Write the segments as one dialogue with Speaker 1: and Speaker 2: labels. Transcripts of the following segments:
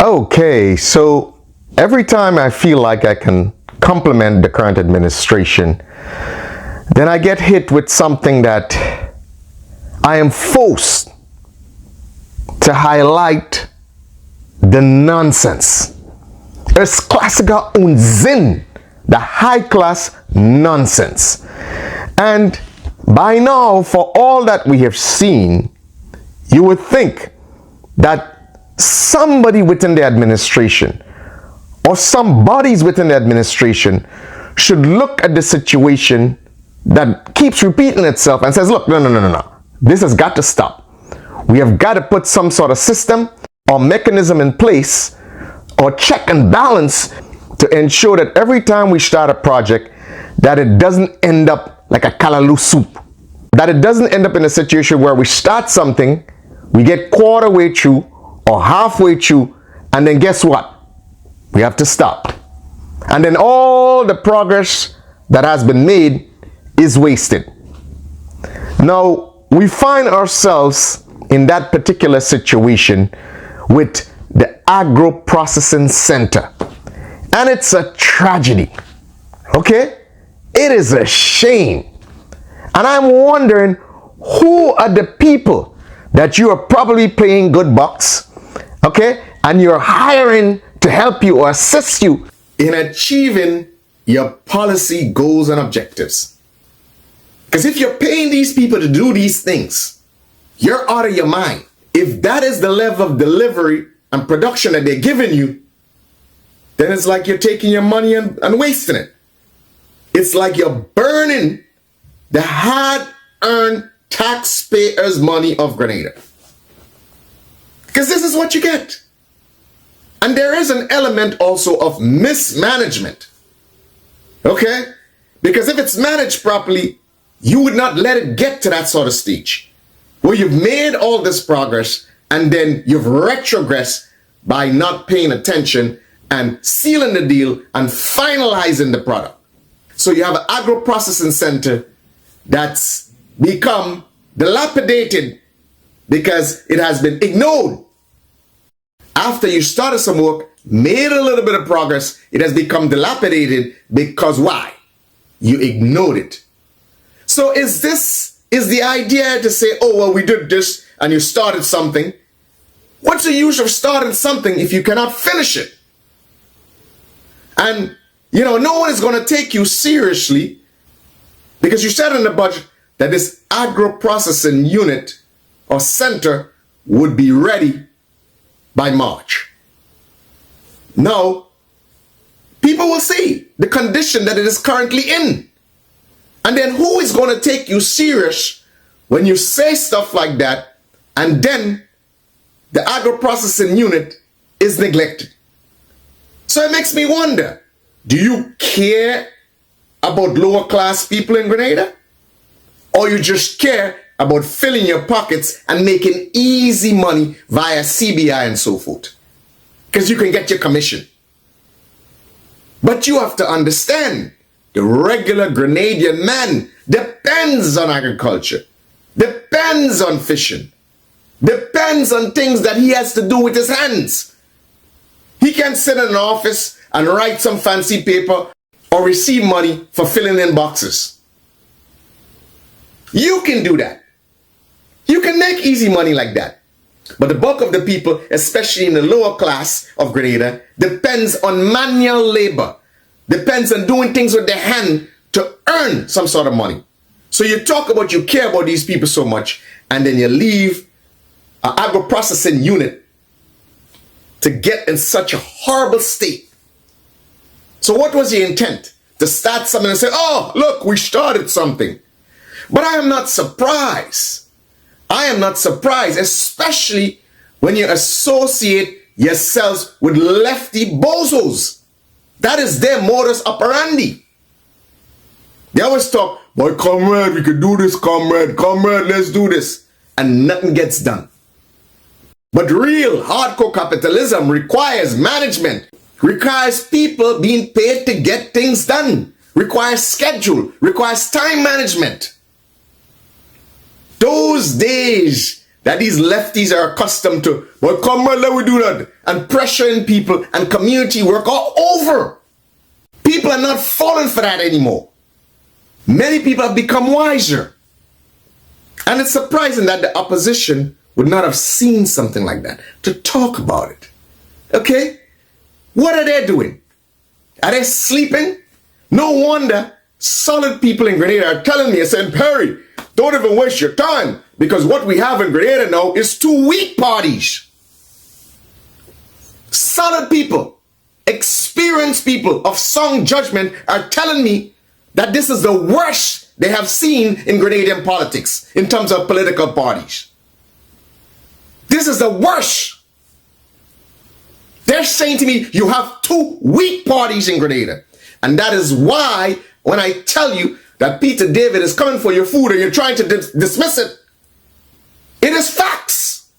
Speaker 1: Okay, so every time I feel like I can compliment the current administration, then I get hit with something that I am forced to highlight the nonsense. Es klassiker Unsinn, the high-class nonsense. And by now, for all that we have seen, you would think that somebody within the administration or some bodies within the administration should look at the situation that keeps repeating itself and says, look, no. This has got to stop. We have got to put some sort of system or mechanism in place or check and balance to ensure that every time we start a project, that it doesn't end up like a kalaloo soup. That it doesn't end up in a situation where we start something, we get quarter way through or halfway through, and then guess what? We have to stop. And then all the progress that has been made is wasted. Now, we find ourselves in that particular situation with the Agro Processing Center. And it's a tragedy. Okay? It is a shame. And I'm wondering, who are the people that you are probably paying good bucks, okay, and you're hiring to help you or assist you in achieving your policy goals and objectives? Because if you're paying these people to do these things, you're out of your mind. If that is the level of delivery and production that they're giving you, then it's like you're taking your money and wasting it. It's like you're burning the hard-earned taxpayers' money of Grenada. Because this is what you get. And there is an element also of mismanagement. Okay? Because if it's managed properly, you would not let it get to that sort of stage where you've made all this progress and then you've retrogressed by not paying attention and sealing the deal and finalizing the product. So you have an agro processing center that's become dilapidated because it has been ignored. After you started some work, made a little bit of progress, it has become dilapidated because why? You ignored it. So is the idea to say, oh, well, we did this and you started something? What's the use of starting something if you cannot finish it? And, no one is going to take you seriously because you said in the budget that this agro processing unit or center would be ready by March. Now, people will see the condition that it is currently in. And then who is going to take you serious when you say stuff like that and then the agro processing unit is neglected? So it makes me wonder, do you care about lower class people in Grenada? Or you just care about filling your pockets and making easy money via CBI and so forth? Because you can get your commission. But you have to understand, the regular Grenadian man depends on agriculture, depends on fishing, depends on things that he has to do with his hands. He can sit in an office and write some fancy paper or receive money for filling in boxes. You can do that. You can make easy money like that. But the bulk of the people, especially in the lower class of Grenada, depends on manual labor, depends on doing things with their hand to earn some sort of money. So you talk about you care about these people so much, and then you leave an agro-processing unit to get in such a horrible state. So what was the intent? To start something and say, oh, look, we started something. But I am not surprised. I am not surprised, especially when you associate yourselves with lefty bozos. That is their modus operandi. They always talk, boy, comrade, we could do this, comrade, let's do this. And nothing gets done. But real hardcore capitalism requires management, requires people being paid to get things done, requires schedule, requires time management. Those days that these lefties are accustomed to. Well, come on, let we do that. And pressuring people and community work all over. People are not falling for that anymore. Many people have become wiser. And it's surprising that the opposition would not have seen something like that to talk about it. Okay? What are they doing? Are they sleeping? No wonder solid people in Grenada are telling me and saying, Perry, don't even waste your time, because what we have in Grenada now is 2 weak parties. Solid people, experienced people of sound judgment are telling me that this is the worst they have seen in Grenadian politics in terms of political parties. This is the worst. They're saying to me, you have 2 weak parties in Grenada. And that is why when I tell you that Peter David is coming for your food and you're trying to dismiss it, it is facts.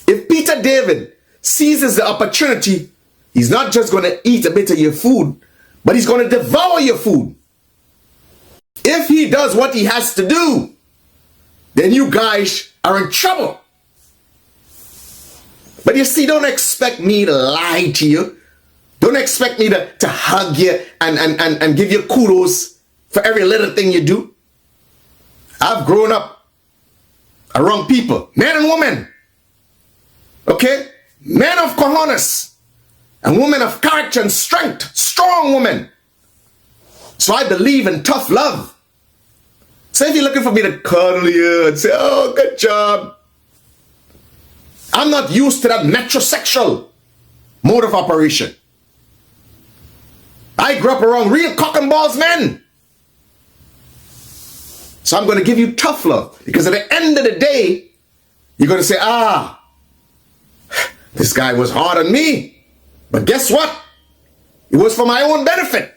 Speaker 1: If Peter David seizes the opportunity, he's not just going to eat a bit of your food, but he's going to devour your food. If he does what he has to do, then you guys are in trouble. But you see, don't expect me to lie to you. Don't expect me to hug you and give you kudos for every little thing you do. I've grown up around people, men and women. Okay? Men of cojones and women of character and strength, strong women. So I believe in tough love. So if you're looking for me to cuddle you and say, oh, good job, I'm not used to that metrosexual mode of operation. I grew up around real cock and balls men. So I'm going to give you tough love, because at the end of the day, you're going to say, this guy was hard on me. But guess what? It was for my own benefit.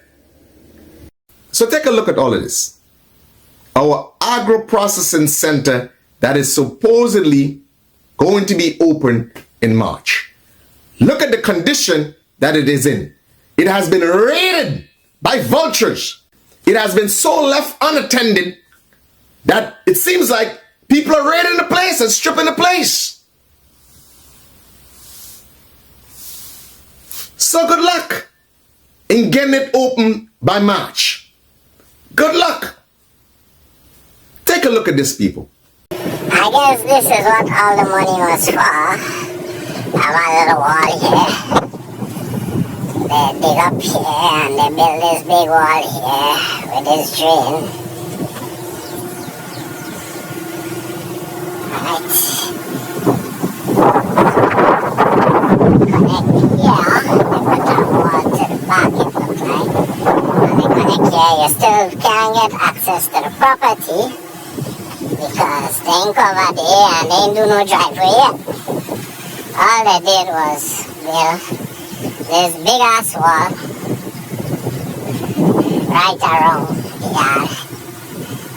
Speaker 1: So take a look at all of this. Our agro processing center that is supposedly going to be open in March. Look at the condition that it is in. It has been raided by vultures. It has been so left unattended that it seems like people are raiding the place and stripping the place. So good luck in getting it open by March. Good luck. Take a look at this, people.
Speaker 2: I guess this is what all the money was for. Have a little wall here. They dig up here and they build this big wall here with this drain. Right. Connect here. They put that wall to the back, it looks like. And they connect here. You still can't get access to the property, because they ain't covered here and they ain't do no driveway yet. All they did was build this big ass wall right around the yard.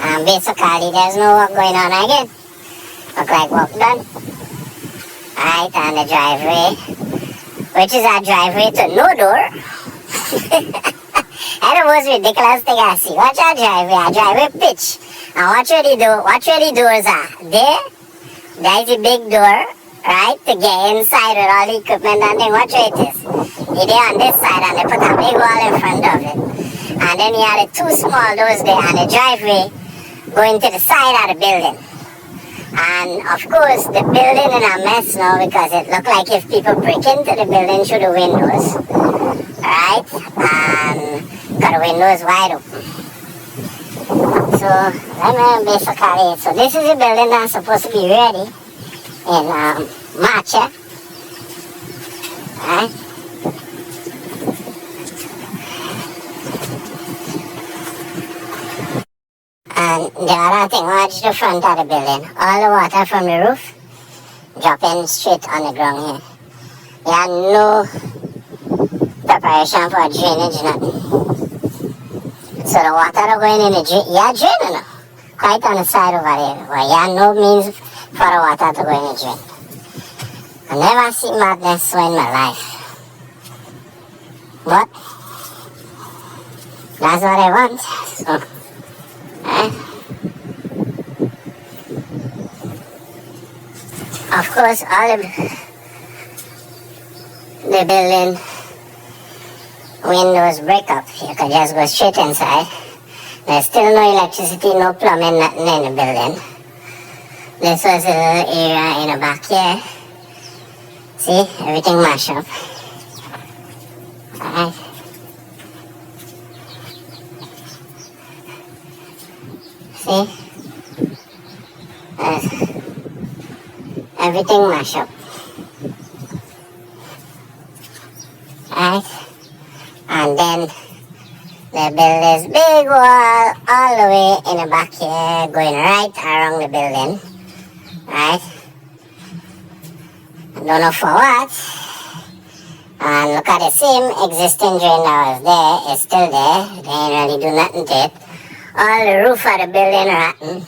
Speaker 2: And basically there's no work going on again. Look like work done. Right, and the driveway, which is a driveway to no door. That's the most ridiculous thing I see. Watch our driveway pitch. And watch where the doors are. There's a big door, right, to get inside with all the equipment and then watch where it is. It is on this side and they put a big wall in front of it. And then you have the 2 small doors there and the driveway going to the side of the building. And of course the building is a mess now, because it looked like if people break into the building through the windows, right, and got the windows wide open. So basically, so this is a building that's supposed to be ready in March, right? And the other thing, watch the front of the building. All the water from the roof dropping straight on the ground here. There are no preparation for drainage, nothing. So the water are going in the drain. Yeah, drain now. Quite on the side over there. Well, yeah, no means for the water to go in the drain. I never seen madness so in my life. But that's what I want. So, Of course, all the building windows break up. You could just go straight inside. There's still no electricity, no plumbing, nothing in the building. This was a little area in the back here. See, everything mashed up. Alright. See? Everything mashed up. Alright. And then they build this big wall all the way in the back here, going right around the building. Right? I don't know for what. And look at the same existing drain that was there, it's still there. They ain't really do nothing to it. All the roof of the building rotten.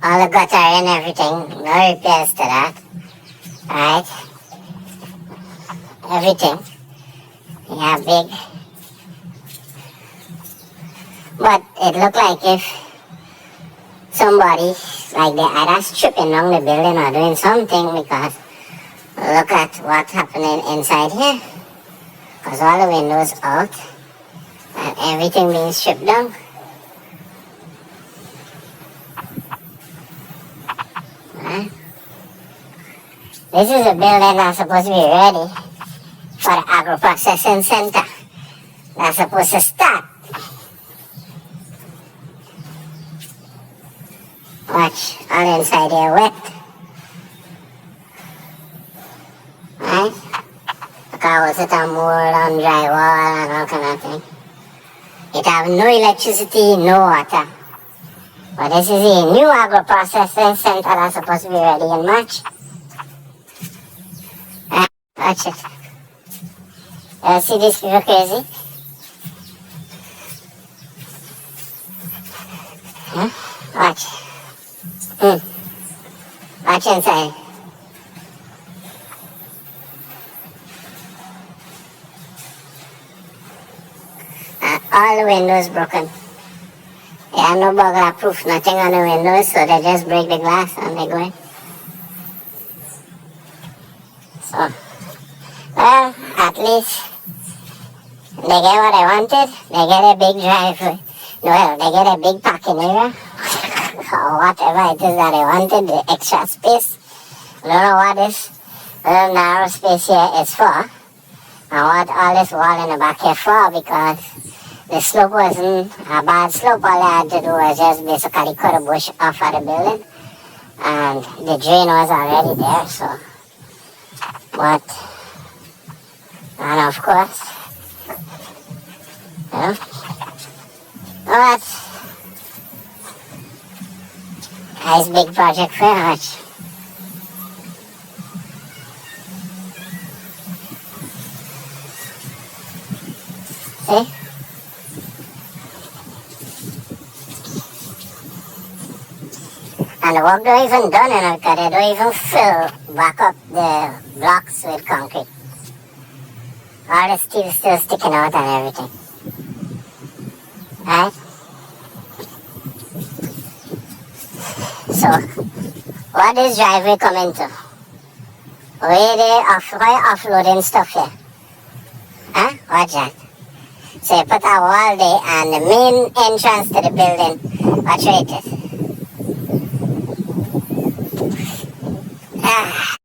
Speaker 2: All the gutter and everything. No repairs to that. Right? Everything. Yeah, big. But it looked like if somebody, like they either stripping down the building or doing something, because look at what's happening inside here. Because all the windows out and everything being stripped down. Right? This is a building that's supposed to be ready for the Agro Processing Center. That's supposed to start. Watch, all inside here wet. Right? Look how it's a mold on drywall and all kind of thing. It have no electricity, no water. But this is a new Agro Processing Center that's supposed to be ready in March. Right? Watch it. You see these people crazy? Huh? Watch. Watch inside. All the windows broken. They have no burglar proof, nothing on the windows, so they just break the glass and they go in. So, well, at least they get what they wanted. They get a big driveway. Well, they get a big parking area. Or whatever it is that they wanted, the extra space. I don't know what this little narrow space here is for. And what all this wall in the back here for, because the slope wasn't a bad slope. All I had to do was just basically cut a bush off of the building. And the drain was already there, so. But, and of course, you know, but, nice big project for much. See? And the work don't even done in it, because they don't even fill back up the blocks with concrete. All the steel still sticking out and everything. Right? So, what is driveway coming to? Why offloading stuff here? Huh? Watch that. So you put a wall there and the main entrance to the building, watch where it is.